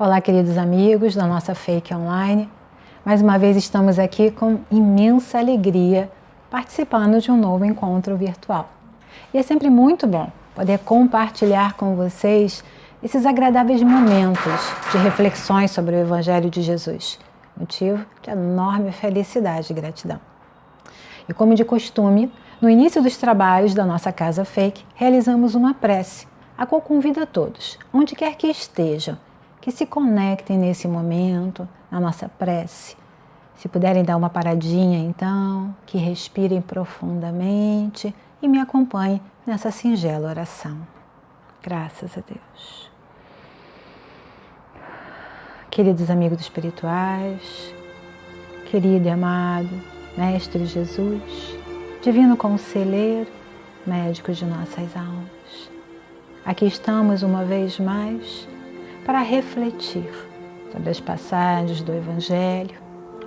Olá, queridos amigos da nossa Fake Online. Mais uma vez estamos aqui com imensa alegria participando de um novo encontro virtual. E é sempre muito bom poder compartilhar com vocês esses agradáveis momentos de reflexões sobre o Evangelho de Jesus, motivo de enorme felicidade e gratidão. E como de costume, no início dos trabalhos da nossa Casa Fake, realizamos uma prece, a qual convido a todos, onde quer que estejam, que se conectem nesse momento, na nossa prece. Se puderem dar uma paradinha então, que respirem profundamente e me acompanhem nessa singela oração. Graças a Deus. Queridos amigos espirituais, querido e amado Mestre Jesus, Divino Conselheiro, médico de nossas almas, aqui estamos uma vez mais para refletir sobre as passagens do Evangelho,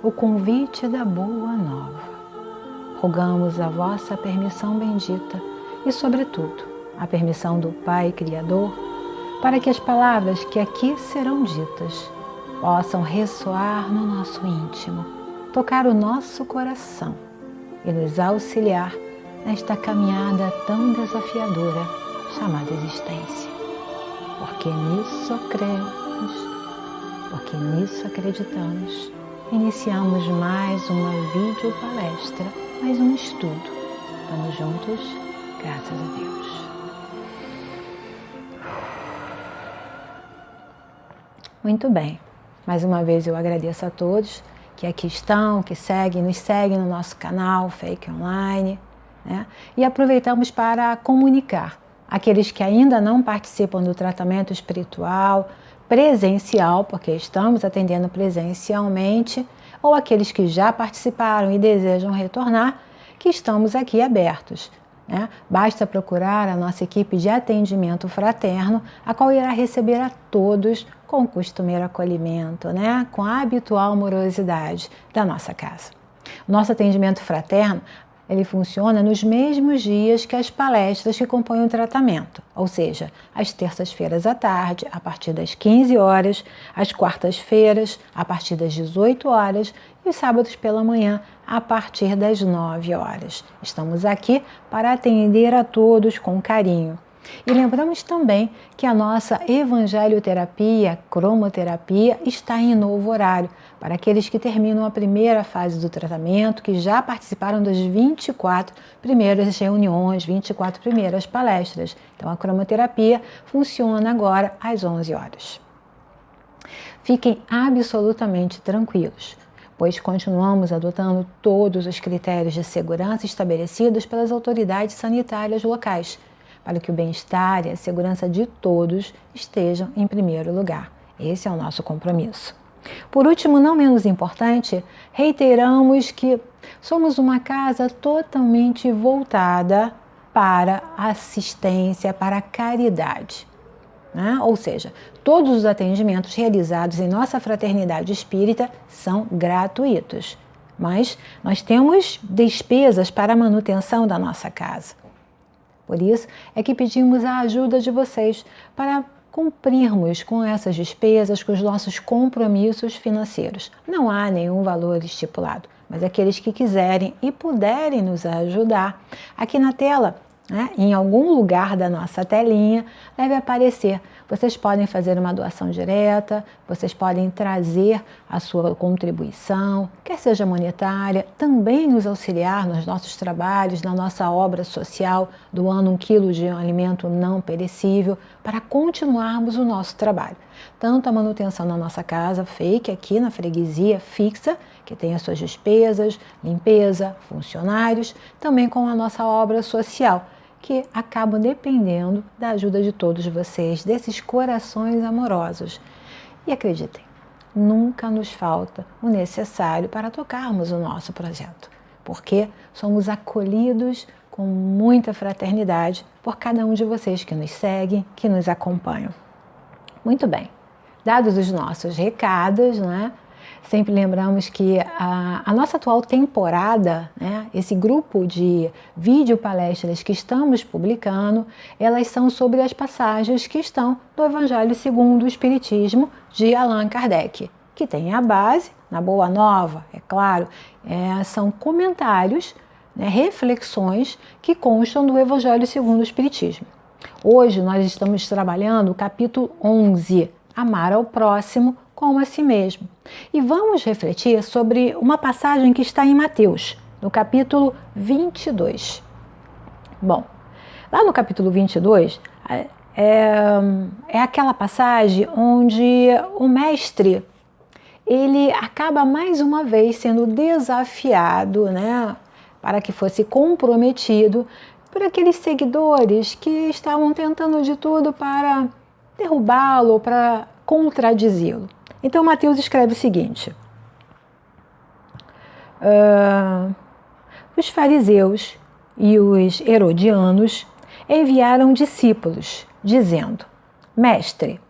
o convite da Boa Nova. Rogamos a vossa permissão bendita e, sobretudo, a permissão do Pai Criador, para que as palavras que aqui serão ditas possam ressoar no nosso íntimo, tocar o nosso coração e nos auxiliar nesta caminhada tão desafiadora chamada existência. Porque nisso cremos, porque nisso acreditamos, iniciamos mais uma videopalestra, mais um estudo. Estamos juntos, graças a Deus. Muito bem, mais uma vez eu agradeço a todos que aqui estão, que nos seguem no nosso canal Fake Online, né? E aproveitamos para comunicar aqueles que ainda não participam do tratamento espiritual presencial, porque estamos atendendo presencialmente, ou aqueles que já participaram e desejam retornar, que estamos aqui abertos, né? Basta procurar a nossa equipe de atendimento fraterno, a qual irá receber a todos com o costumeiro acolhimento, né? Com a habitual amorosidade da nossa casa. O nosso atendimento fraterno, ele funciona nos mesmos dias que as palestras que compõem o tratamento, ou seja, às terças-feiras à tarde, a partir das 15 horas, às quartas-feiras, a partir das 18 horas e os sábados pela manhã, a partir das 9 horas. Estamos aqui para atender a todos com carinho. E lembramos também que a nossa evangelioterapia, cromoterapia, está em novo horário, para aqueles que terminam a primeira fase do tratamento, que já participaram das 24 primeiras reuniões, 24 primeiras palestras. Então a cromoterapia funciona agora às 11 horas. Fiquem absolutamente tranquilos, pois continuamos adotando todos os critérios de segurança estabelecidos pelas autoridades sanitárias locais, para que o bem-estar e a segurança de todos estejam em primeiro lugar. Esse é o nosso compromisso. Por último, não menos importante, reiteramos que somos uma casa totalmente voltada para a assistência, para a caridade, né? Ou seja, todos os atendimentos realizados em nossa fraternidade espírita são gratuitos, mas nós temos despesas para a manutenção da nossa casa. Por isso é que pedimos a ajuda de vocês para cumprirmos com essas despesas, com os nossos compromissos financeiros. Não há nenhum valor estipulado, mas aqueles que quiserem e puderem nos ajudar, aqui na tela, né, em algum lugar da nossa telinha, deve aparecer. Vocês podem fazer uma doação direta, vocês podem trazer a sua contribuição, quer seja monetária, também nos auxiliar nos nossos trabalhos, na nossa obra social, doando 1 quilo de alimento não perecível, para continuarmos o nosso trabalho. Tanto a manutenção da nossa casa Fake, aqui na freguesia fixa, que tem as suas despesas, limpeza, funcionários, também com a nossa obra social, que acabam dependendo da ajuda de todos vocês, desses corações amorosos. E acreditem, nunca nos falta o necessário para tocarmos o nosso projeto, porque somos acolhidos com muita fraternidade por cada um de vocês que nos seguem, que nos acompanham. Muito bem, dados os nossos recados, né? Sempre lembramos que a nossa atual temporada, né, esse grupo de videopalestras que estamos publicando, elas são sobre as passagens que estão do Evangelho segundo o Espiritismo de Allan Kardec, que tem a base, na Boa Nova, é claro, são comentários, né, reflexões que constam do Evangelho segundo o Espiritismo. Hoje nós estamos trabalhando o capítulo 11, Amar ao Próximo como a si mesmo. E vamos refletir sobre uma passagem que está em Mateus, no capítulo 22. Bom, lá no capítulo 22, é aquela passagem onde o mestre, ele acaba mais uma vez sendo desafiado, né, para que fosse comprometido por aqueles seguidores que estavam tentando de tudo para derrubá-lo, para contradizê-lo. Então, Mateus escreve o seguinte: os fariseus e os herodianos enviaram discípulos, dizendo: Mestre,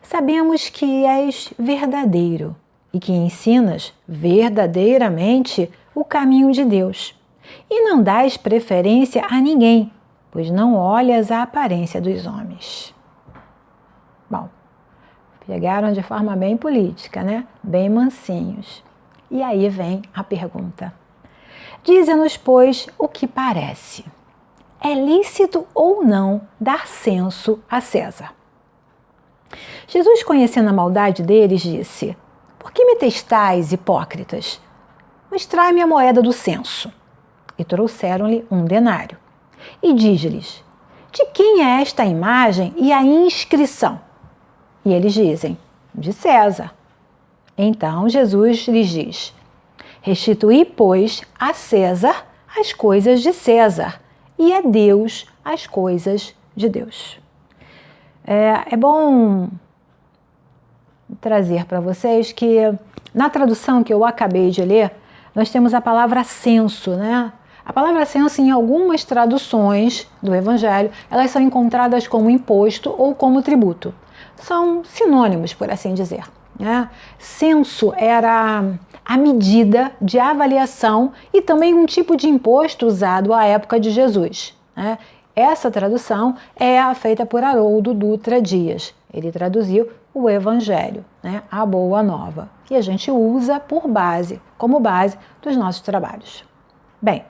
sabemos que és verdadeiro e que ensinas verdadeiramente o caminho de Deus, e não dás preferência a ninguém, pois não olhas a aparência dos homens. Bom, pegaram de forma bem política, né? Bem mansinhos. E aí vem a pergunta: dize-nos, pois, o que parece. É lícito ou não dar censo a César? Jesus, conhecendo a maldade deles, disse: por que me testais, hipócritas? Mostrai-me a moeda do censo. E trouxeram-lhe um denário. E diz-lhes: de quem é esta imagem e a inscrição? E eles dizem: de César. Então Jesus lhes diz: restituí, pois, a César as coisas de César, e a Deus as coisas de Deus. É bom trazer para vocês que, na tradução que eu acabei de ler, nós temos a palavra censo, né? A palavra censo, em algumas traduções do Evangelho, elas são encontradas como imposto ou como tributo. São sinônimos, por assim dizer, né? Censo era a medida de avaliação e também um tipo de imposto usado à época de Jesus, né? Essa tradução é a feita por Haroldo Dutra Dias. Ele traduziu o Evangelho, né? A Boa Nova, que a gente usa como base dos nossos trabalhos. Bem,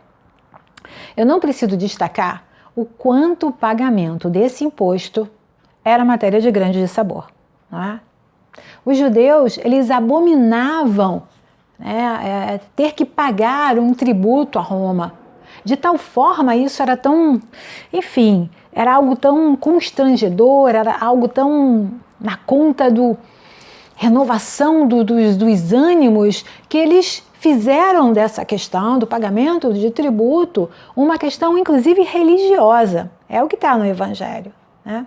eu não preciso destacar o quanto o pagamento desse imposto era matéria de grande dissabor, não é? Os judeus, eles abominavam, né, ter que pagar um tributo a Roma. De tal forma, isso era tão, enfim, era algo tão constrangedor, era algo tão na conta do renovação dos ânimos, que eles fizeram dessa questão do pagamento de tributo uma questão, inclusive, religiosa. É o que está no Evangelho, né?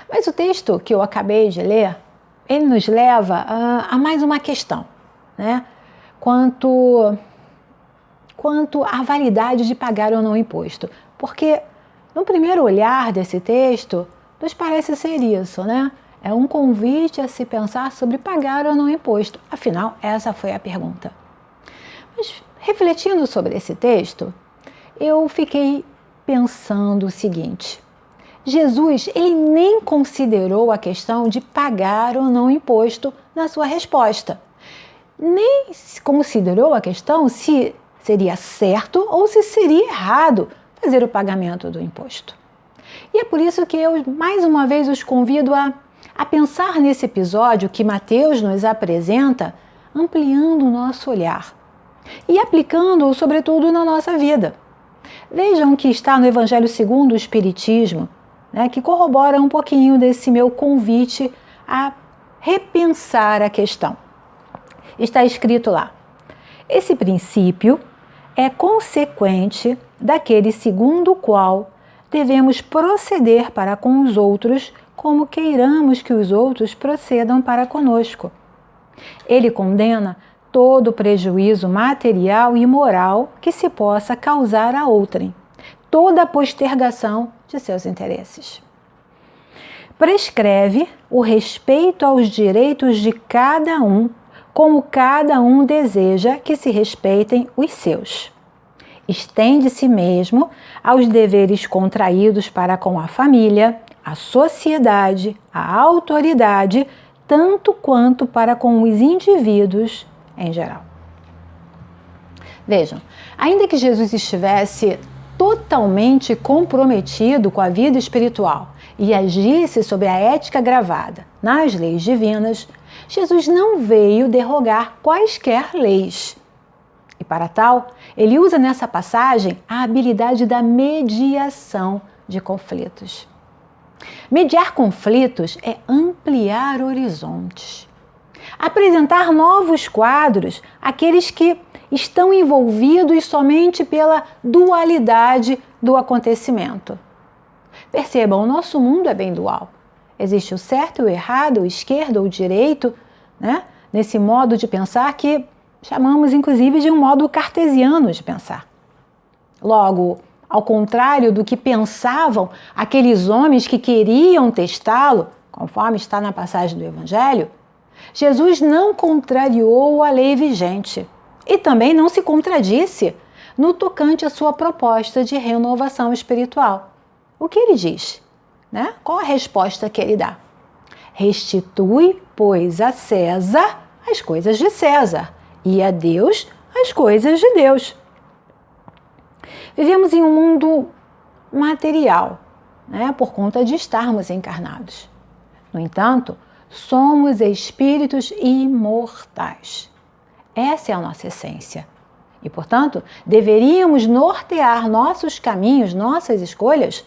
Mas o texto que eu acabei de ler, ele nos leva a mais uma questão, né? Quanto à validade de pagar ou não imposto. Porque, no primeiro olhar desse texto, nos parece ser isso, né? É um convite a se pensar sobre pagar ou não imposto. Afinal, essa foi a pergunta. Mas, refletindo sobre esse texto, eu fiquei pensando o seguinte: Jesus, ele nem considerou a questão de pagar ou não imposto na sua resposta. Nem considerou a questão se seria certo ou se seria errado fazer o pagamento do imposto. E é por isso que eu, mais uma vez, os convido a pensar nesse episódio que Mateus nos apresenta, ampliando o nosso olhar e aplicando-o, sobretudo, na nossa vida. Vejam que está no Evangelho segundo o Espiritismo, né, que corrobora um pouquinho desse meu convite a repensar a questão. Está escrito lá: esse princípio é consequente daquele segundo o qual devemos proceder para com os outros como queiramos que os outros procedam para conosco. Ele condena todo prejuízo material e moral que se possa causar a outrem, toda a postergação de seus interesses. Prescreve o respeito aos direitos de cada um como cada um deseja que se respeitem os seus. Estende-se mesmo aos deveres contraídos para com a família, a sociedade, a autoridade, tanto quanto para com os indivíduos em geral. Vejam, ainda que Jesus estivesse totalmente comprometido com a vida espiritual e agisse sob a ética gravada nas leis divinas, Jesus não veio derrogar quaisquer leis. E para tal, ele usa nessa passagem a habilidade da mediação de conflitos. Mediar conflitos é ampliar horizontes, apresentar novos quadros àqueles que estão envolvidos somente pela dualidade do acontecimento. Percebam, o nosso mundo é bem dual. Existe o certo e o errado, o esquerdo ou o direito, né? Nesse modo de pensar que chamamos inclusive de um modo cartesiano de pensar. Logo, ao contrário do que pensavam aqueles homens que queriam testá-lo, conforme está na passagem do Evangelho, Jesus não contrariou a lei vigente e também não se contradisse no tocante à sua proposta de renovação espiritual. O que ele diz? Né? Qual a resposta que ele dá? Restitui, pois, a César as coisas de César e a Deus as coisas de Deus. Vivemos em um mundo material, né, por conta de estarmos encarnados. No entanto, somos espíritos imortais. Essa é a nossa essência. E, portanto, deveríamos nortear nossos caminhos, nossas escolhas,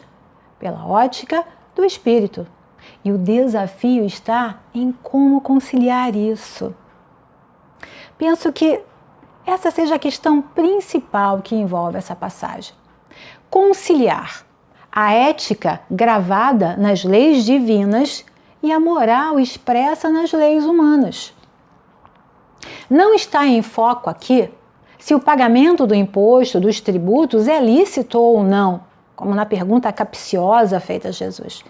pela ótica do espírito. E o desafio está em como conciliar isso. Penso que essa seja a questão principal que envolve essa passagem. Conciliar a ética gravada nas leis divinas e a moral expressa nas leis humanas. Não está em foco aqui se o pagamento do imposto, dos tributos, é lícito ou não, como na pergunta capciosa feita a Jesus.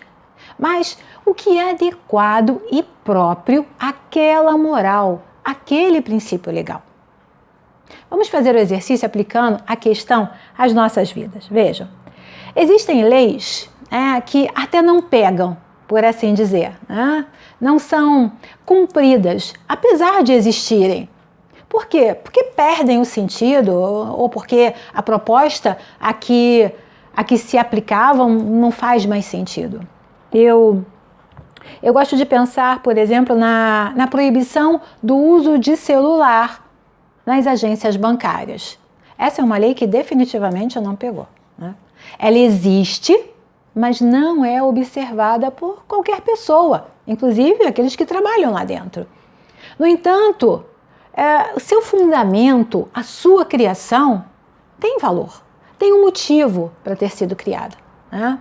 Mas o que é adequado e próprio àquela moral, àquele princípio legal. Vamos fazer o exercício aplicando a questão às nossas vidas. Vejam, existem leis que até não pegam, por assim dizer, né? Não são cumpridas, apesar de existirem. Por quê? Porque perdem o sentido ou porque a proposta a que se aplicavam não faz mais sentido. Eu gosto de pensar, por exemplo, na proibição do uso de celular nas agências bancárias. Essa é uma lei que definitivamente não pegou, né? Ela existe, mas não é observada por qualquer pessoa, inclusive aqueles que trabalham lá dentro. No entanto, o seu fundamento, a sua criação, tem valor, tem um motivo para ter sido criada, né?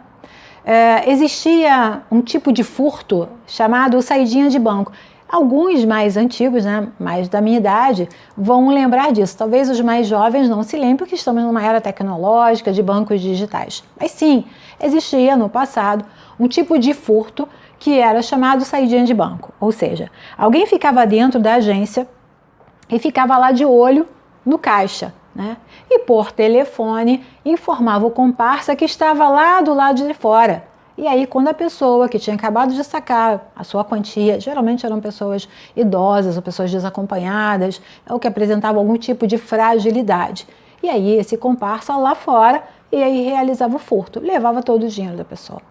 Existia um tipo de furto chamado saidinha de banco. Alguns mais antigos, né, mais da minha idade, vão lembrar disso. Talvez os mais jovens não se lembrem, porque estamos numa era tecnológica de bancos digitais. Mas sim, existia no passado um tipo de furto que era chamado saidinha de banco. Ou seja, alguém ficava dentro da agência e ficava lá de olho no caixa, né? E por telefone informava o comparsa que estava lá do lado de fora. E aí, quando a pessoa que tinha acabado de sacar a sua quantia, geralmente eram pessoas idosas ou pessoas desacompanhadas, ou que apresentavam algum tipo de fragilidade. E aí, esse comparsa lá fora, e aí realizava o furto, levava todo o dinheiro da pessoa.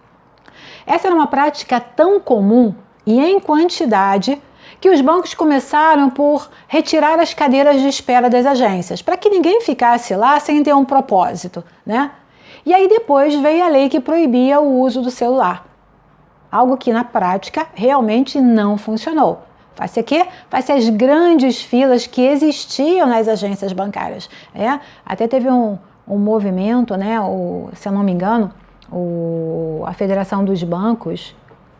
Essa era uma prática tão comum e em quantidade que os bancos começaram por retirar as cadeiras de espera das agências, para que ninguém ficasse lá sem ter um propósito, né? E aí depois veio a lei que proibia o uso do celular, algo que na prática realmente não funcionou. Face a quê? Face às grandes filas que existiam nas agências bancárias. Até teve um movimento, né? Se eu não me engano, a Federação dos Bancos,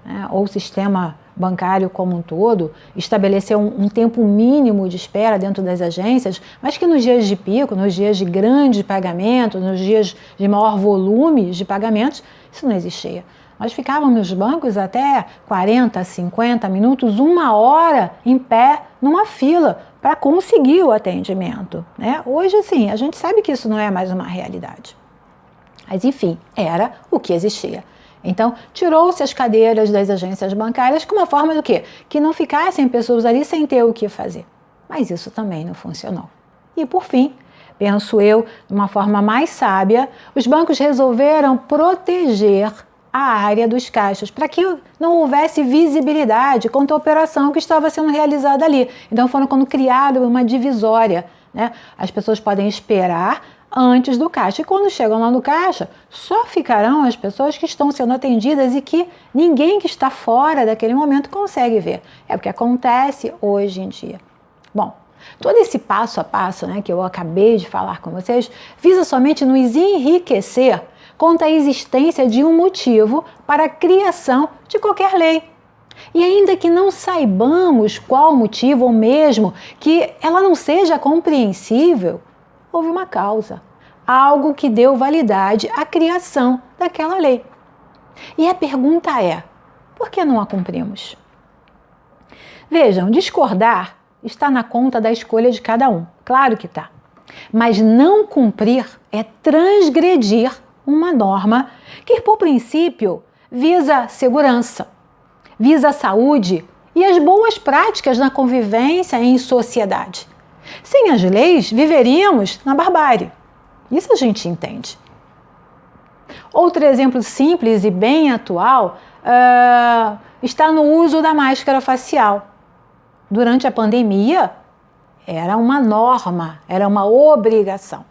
né? Ou o sistema bancário como um todo, estabeleceu um tempo mínimo de espera dentro das agências, mas que nos dias de pico, nos dias de grande pagamento, nos dias de maior volume de pagamentos, isso não existia. Nós ficávamos nos bancos até 40, 50 minutos, 1 hora em pé, numa fila, para conseguir o atendimento, né? Hoje, sim, a gente sabe que isso não é mais uma realidade. Mas, enfim, era o que existia. Então, tirou-se as cadeiras das agências bancárias com uma forma do quê? Que não ficassem pessoas ali sem ter o que fazer. Mas isso também não funcionou. E, por fim, penso eu, de uma forma mais sábia, os bancos resolveram proteger a área dos caixas, para que não houvesse visibilidade quanto à operação que estava sendo realizada ali. Então foram quando criaram uma divisória, né? As pessoas podem esperar antes do caixa, e quando chegam lá no caixa, só ficarão as pessoas que estão sendo atendidas e que ninguém que está fora daquele momento consegue ver. É o que acontece hoje em dia. Bom, todo esse passo a passo, né, que eu acabei de falar com vocês, visa somente nos enriquecer quanto à existência de um motivo para a criação de qualquer lei. E ainda que não saibamos qual motivo, ou mesmo que ela não seja compreensível, houve uma causa, algo que deu validade à criação daquela lei. E a pergunta é, por que não a cumprimos? Vejam, discordar está na conta da escolha de cada um, claro que está. Mas não cumprir é transgredir uma norma que, por princípio, visa segurança, visa a saúde e as boas práticas na convivência em sociedade. Sem as leis, viveríamos na barbárie. Isso a gente entende. Outro exemplo simples e bem atual está no uso da máscara facial. Durante a pandemia, era uma norma, era uma obrigação.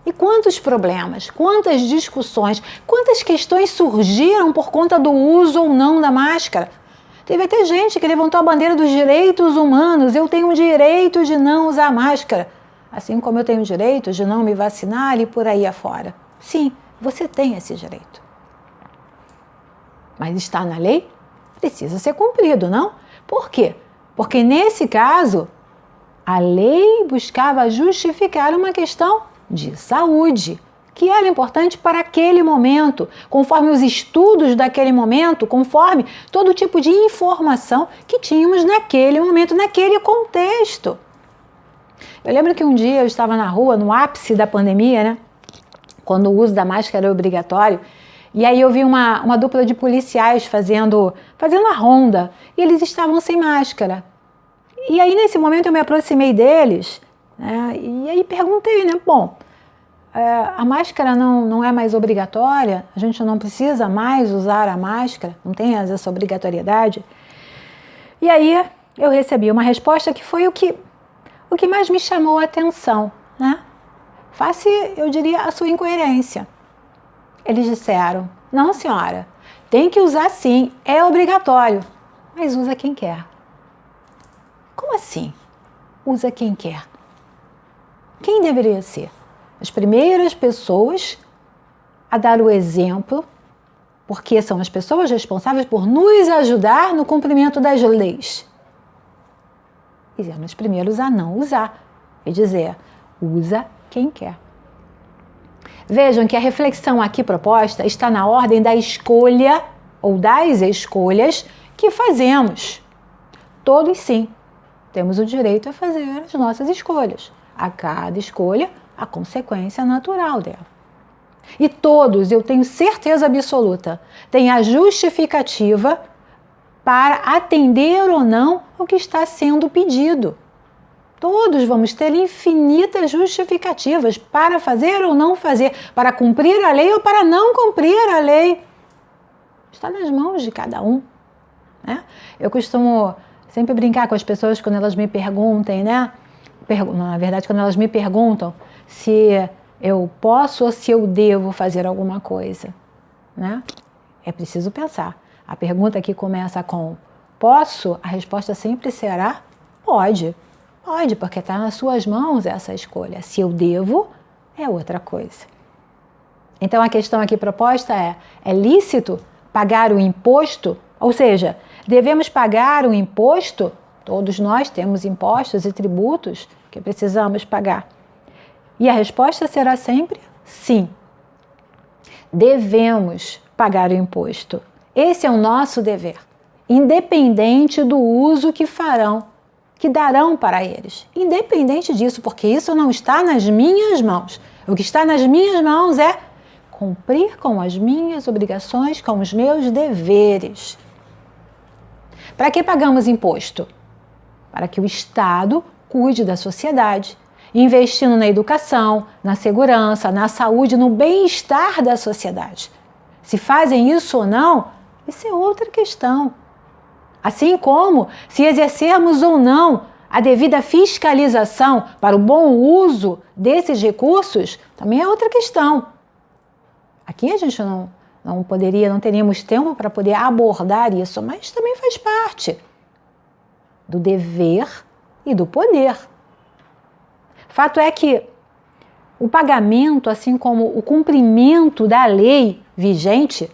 E quantos problemas, quantas discussões, quantas questões surgiram por conta do uso ou não da máscara? Teve até gente que levantou a bandeira dos direitos humanos. Eu tenho o direito de não usar máscara, assim como eu tenho o direito de não me vacinar e por aí afora. Sim, você tem esse direito. Mas está na lei? Precisa ser cumprido, não? Por quê? Porque nesse caso, a lei buscava justificar uma questão de saúde, que era importante para aquele momento, conforme os estudos daquele momento, conforme todo tipo de informação que tínhamos naquele momento, naquele contexto. Eu lembro que um dia eu estava na rua, no ápice da pandemia, né? Quando o uso da máscara era obrigatório, e aí eu vi uma dupla de policiais fazendo a ronda, e eles estavam sem máscara. E aí nesse momento eu me aproximei deles, né? E aí perguntei, né? Bom, a máscara não é mais obrigatória? A gente não precisa mais usar a máscara? Não tem essa obrigatoriedade? E aí eu recebi uma resposta que foi o que mais me chamou a atenção, né? Face, eu diria, a sua incoerência. Eles disseram, não senhora, tem que usar sim, é obrigatório, mas usa quem quer. Como assim? Usa quem quer. Quem deveria ser? As primeiras pessoas a dar o exemplo, porque são as pessoas responsáveis por nos ajudar no cumprimento das leis. E eram os primeiros a não usar e dizer, usa quem quer. Vejam que a reflexão aqui proposta está na ordem da escolha ou das escolhas que fazemos. Todos sim, temos o direito a fazer as nossas escolhas. A cada escolha, a consequência natural dela. E todos, eu tenho certeza absoluta, têm a justificativa para atender ou não o que está sendo pedido. Todos vamos ter infinitas justificativas para fazer ou não fazer, para cumprir a lei ou para não cumprir a lei. Está nas mãos de cada um, né? Eu costumo sempre brincar com as pessoas quando elas me perguntem, né? Na verdade, quando elas me perguntam se eu posso ou se eu devo fazer alguma coisa, né? É preciso pensar. A pergunta que começa com posso, a resposta sempre será pode. Pode, porque está nas suas mãos essa escolha. Se eu devo, é outra coisa. Então a questão aqui proposta é lícito pagar o imposto? Ou seja, devemos pagar o imposto? Todos nós temos impostos e tributos que precisamos pagar. E a resposta será sempre sim. Devemos pagar o imposto. Esse é o nosso dever, independente do uso que darão para eles. Independente disso, porque isso não está nas minhas mãos. O que está nas minhas mãos é cumprir com as minhas obrigações, com os meus deveres. Para que pagamos imposto? Para que o Estado cuide da sociedade, investindo na educação, na segurança, na saúde, no bem-estar da sociedade. Se fazem isso ou não, isso é outra questão. Assim como se exercermos ou não a devida fiscalização para o bom uso desses recursos, também é outra questão. Aqui a gente não teríamos tempo para poder abordar isso, mas também faz parte do dever e do poder. Fato é que o pagamento, assim como o cumprimento da lei vigente,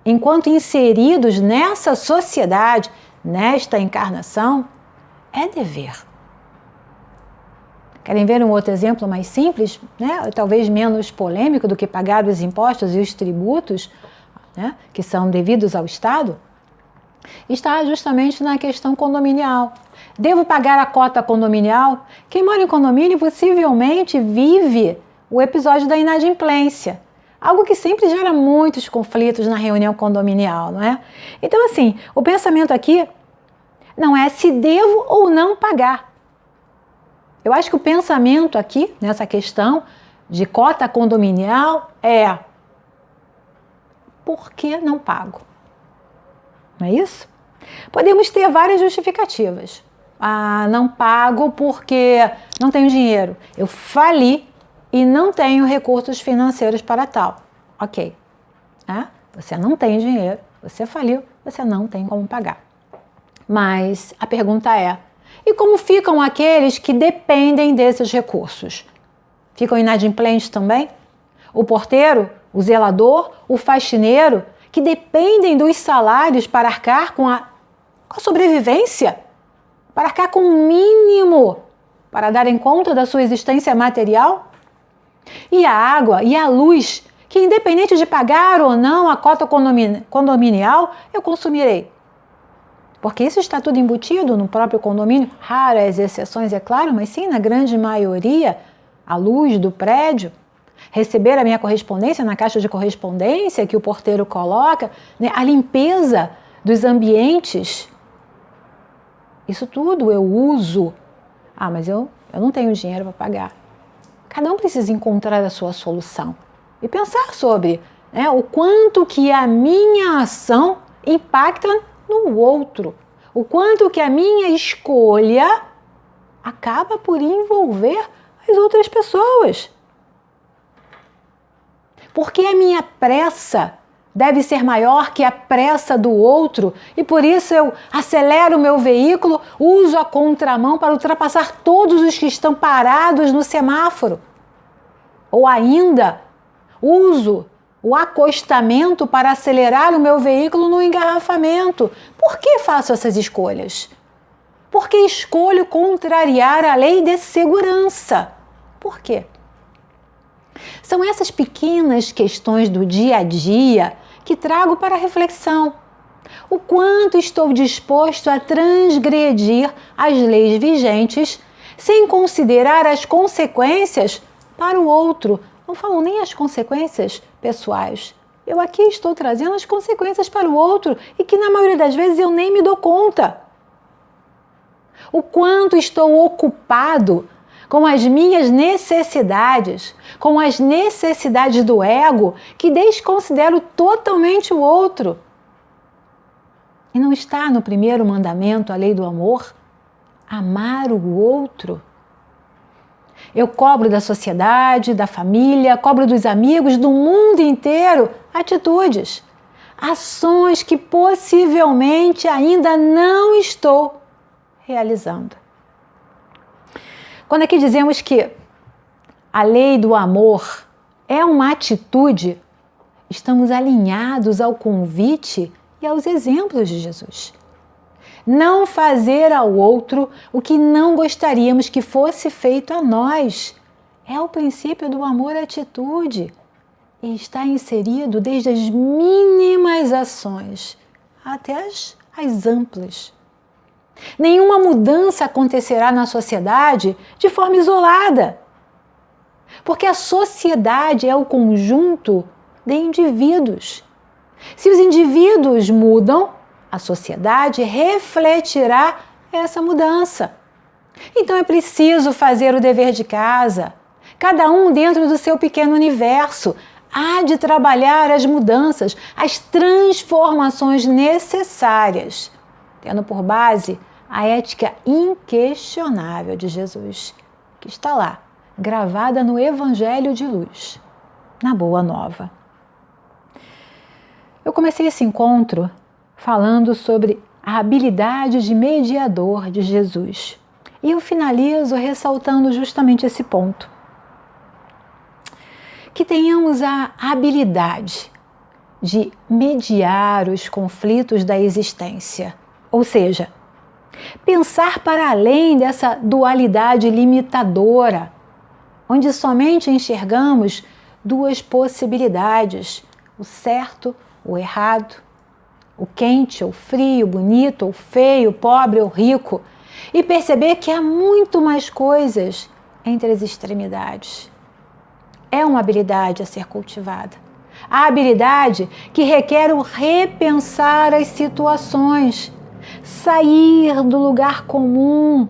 enquanto inseridos nessa sociedade, nesta encarnação, é dever. Querem ver um outro exemplo mais simples, né? Talvez menos polêmico do que pagar os impostos e os tributos, né? Que são devidos ao Estado? Está justamente na questão condominial. Devo pagar a cota condominial? Quem mora em condomínio possivelmente vive o episódio da inadimplência. Algo que sempre gera muitos conflitos na reunião condominial, não é? Então, assim, o pensamento aqui não é se devo ou não pagar. Eu acho que o pensamento aqui, nessa questão de cota condominial, é por que não pago? Não é isso? Podemos ter várias justificativas. Ah, não pago porque não tenho dinheiro. Eu fali e não tenho recursos financeiros para tal. Ok. Você não tem dinheiro, você faliu, você não tem como pagar. Mas a pergunta é, e como ficam aqueles que dependem desses recursos? Ficam inadimplentes também? O porteiro, o zelador, o faxineiro, que dependem dos salários para arcar com a sobrevivência, para arcar com o mínimo, para darem conta da sua existência material? E a água e a luz, que independente de pagar ou não a cota condominial, eu consumirei. Porque isso está tudo embutido no próprio condomínio, raras exceções, é claro, mas sim, na grande maioria, a luz do prédio, receber a minha correspondência na caixa de correspondência que o porteiro coloca, né? A limpeza dos ambientes, isso tudo eu uso. Mas eu não tenho dinheiro para pagar. Cada um precisa encontrar a sua solução e pensar sobre, né, o quanto que a minha ação impacta no outro, o quanto que a minha escolha acaba por envolver as outras pessoas. Porque a minha pressa deve ser maior que a pressa do outro e por isso eu acelero o meu veículo, uso a contramão para ultrapassar todos os que estão parados no semáforo. Ou ainda, uso o acostamento para acelerar o meu veículo no engarrafamento. Por que faço essas escolhas? Porque escolho contrariar a lei de segurança. Por quê? São essas pequenas questões do dia a dia que trago para a reflexão. O quanto estou disposto a transgredir as leis vigentes sem considerar as consequências para o outro. Não falo nem as consequências pessoais. Eu aqui estou trazendo as consequências para o outro e que na maioria das vezes eu nem me dou conta. O quanto estou ocupado com as minhas necessidades, com as necessidades do ego, que desconsidero totalmente o outro. E não está no primeiro mandamento, a lei do amor? Amar o outro. Eu cobro da sociedade, da família, cobro dos amigos, do mundo inteiro, atitudes, ações que possivelmente ainda não estou realizando. Quando aqui dizemos que a lei do amor é uma atitude, estamos alinhados ao convite e aos exemplos de Jesus. Não fazer ao outro o que não gostaríamos que fosse feito a nós. É o princípio do amor-atitude. e está inserido desde as mínimas ações até as amplas. Nenhuma mudança acontecerá na sociedade de forma isolada, porque a sociedade é o conjunto de indivíduos. Se os indivíduos mudam, a sociedade refletirá essa mudança. Então é preciso fazer o dever de casa, cada um dentro do seu pequeno universo. Há de trabalhar as mudanças, as transformações necessárias, tendo por base a ética inquestionável de Jesus, que está lá, gravada no Evangelho de Luz, na Boa Nova. Eu comecei esse encontro falando sobre a habilidade de mediador de Jesus. E eu finalizo ressaltando justamente esse ponto. Que tenhamos a habilidade de mediar os conflitos da existência, ou seja, pensar para além dessa dualidade limitadora, onde somente enxergamos duas possibilidades, o certo, o errado, o quente ou frio, o bonito ou feio, o pobre ou rico, e perceber que há muito mais coisas entre as extremidades. É uma habilidade a ser cultivada. A habilidade que requer o repensar as situações, sair do lugar comum,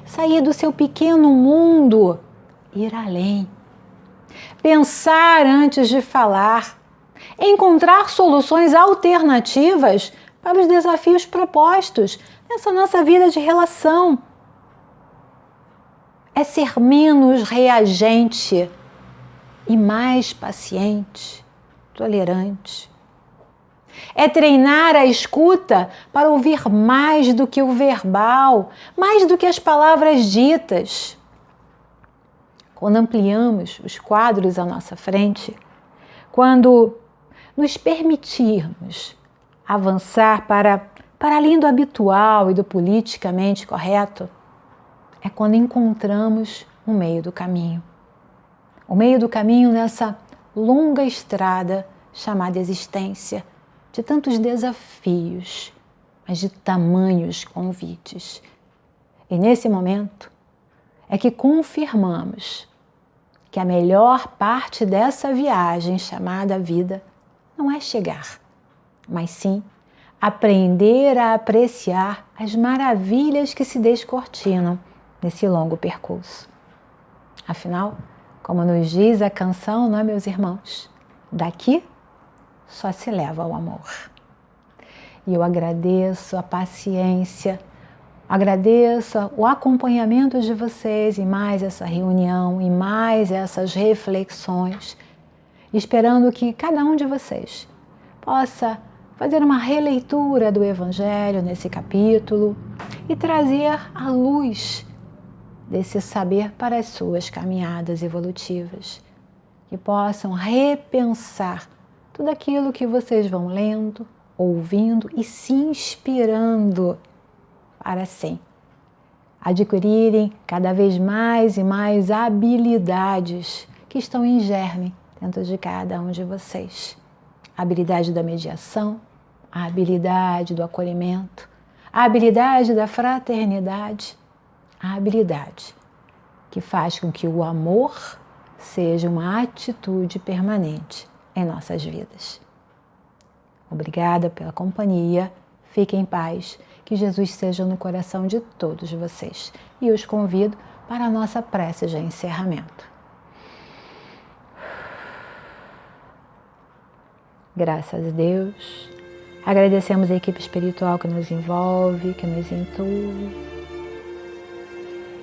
sair do seu pequeno mundo, ir além. Pensar antes de falar, encontrar soluções alternativas para os desafios propostos nessa nossa vida de relação. É ser menos reagente e mais paciente, tolerante. É treinar a escuta para ouvir mais do que o verbal, mais do que as palavras ditas. Quando ampliamos os quadros à nossa frente, quando nos permitirmos avançar para além do habitual e do politicamente correto, é quando encontramos o meio do caminho. O meio do caminho nessa longa estrada chamada existência, de tantos desafios, mas de tamanhos convites. E nesse momento é que confirmamos que a melhor parte dessa viagem chamada vida não é chegar, mas sim aprender a apreciar as maravilhas que se descortinam nesse longo percurso. Afinal, como nos diz a canção, não é, meus irmãos? Daqui só se leva o amor. E eu agradeço a paciência, agradeço o acompanhamento de vocês em mais essa reunião, em mais essas reflexões, esperando que cada um de vocês possa fazer uma releitura do Evangelho nesse capítulo e trazer a luz desse saber para as suas caminhadas evolutivas, que possam repensar tudo aquilo que vocês vão lendo, ouvindo e se inspirando para assim adquirirem cada vez mais e mais habilidades que estão em germe dentro de cada um de vocês. A habilidade da mediação, a habilidade do acolhimento, a habilidade da fraternidade, a habilidade que faz com que o amor seja uma atitude permanente em nossas vidas. Obrigada pela companhia, fiquem em paz, que Jesus seja no coração de todos vocês. E os convido para a nossa prece de encerramento. Graças a Deus, agradecemos a equipe espiritual que nos envolve, que nos intui,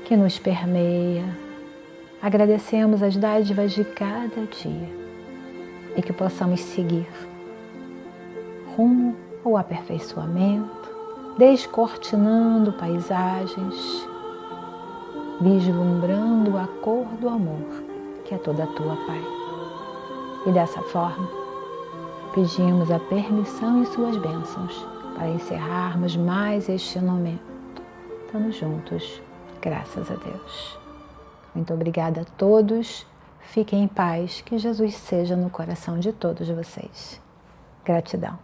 que nos permeia. Agradecemos as dádivas de cada dia e que possamos seguir rumo ao aperfeiçoamento, descortinando paisagens, vislumbrando a cor do amor, que é toda a tua Pai. E dessa forma, pedimos a permissão e suas bênçãos para encerrarmos mais este momento. Estamos juntos, graças a Deus. Muito obrigada a todos, Fiquem em paz, que Jesus seja no coração de todos vocês. Gratidão.